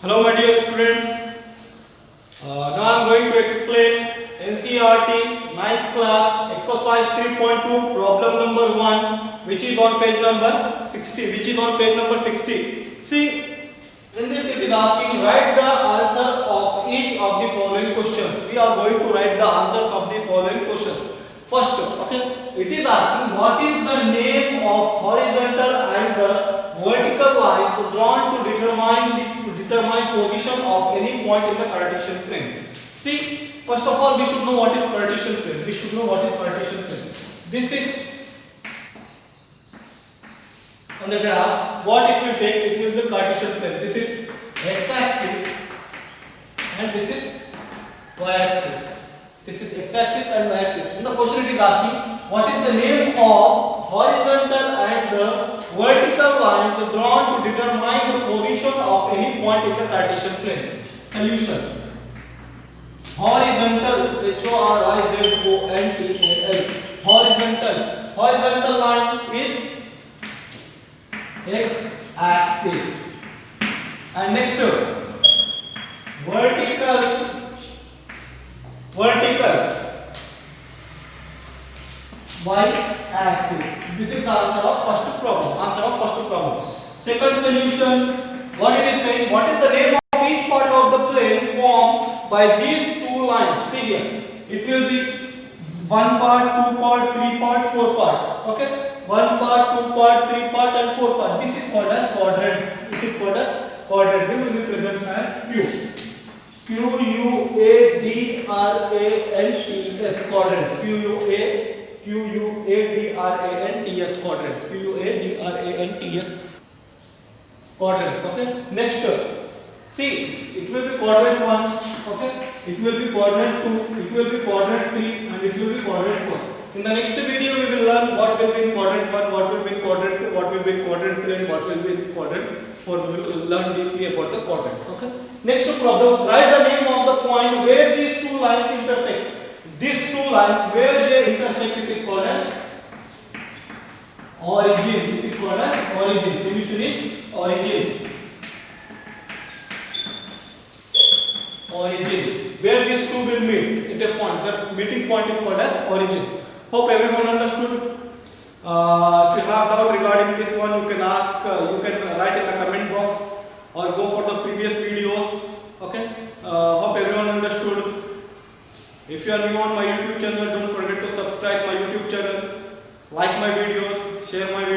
Hello my dear students, now I am going to explain NCERT 9th class exercise 3.2 problem number 1 which is on page number 60. See, in this it is asking write the answer of each of the following questions. We are going to write the answers of the following questions. First, it is asking what is the name of horizontal and the vertical lines drawn to determine position of any point in the Cartesian plane. See, first of all we should know what is Cartesian plane. This is on the graph. What it will take? It will be Cartesian plane. This is x-axis and this is y-axis. This is x-axis and y-axis. In the question it is asking what is the name of horizontal and the vertical lines drawn to determine the position of any point in the Cartesian plane. Solution. Horizontal, H-O-R-I-Z-O-N-T-A-L. Horizontal line is x-axis. And next, vertical y-axis. This is the answer of first problem. Second solution, what it is saying, what is the name of each part of the plane formed by these two lines? See here, it will be 1 part, 2 part, 3 part, 4 part. Okay, 1 part, 2 part, 3 part and 4 part. This is called as quadrant. This will be present as Q. Quadrant. Quadrants. Okay. Next, see, it will be quadrant 1. Okay. It will be quadrant 2. It will be quadrant 3, and it will be quadrant 4. In the next video, we will learn what will be in quadrant 1, what will be in quadrant 2, what will be in quadrant 3, and what will be in quadrant 4. We will learn deeply about the quadrants. Okay. Next problem, write the name of the point where these two lines intersect. These two lines where they intersect, it is called as origin. Solution is origin. Where these two will meet at a point. The meeting point is called as origin. Hope everyone understood. If you have doubt regarding this one, you can ask. You can write in the comment box or go for the previous videos. Okay. Hope everyone understood. If you are new on my YouTube channel, don't forget to subscribe my YouTube channel, like my videos, share my videos.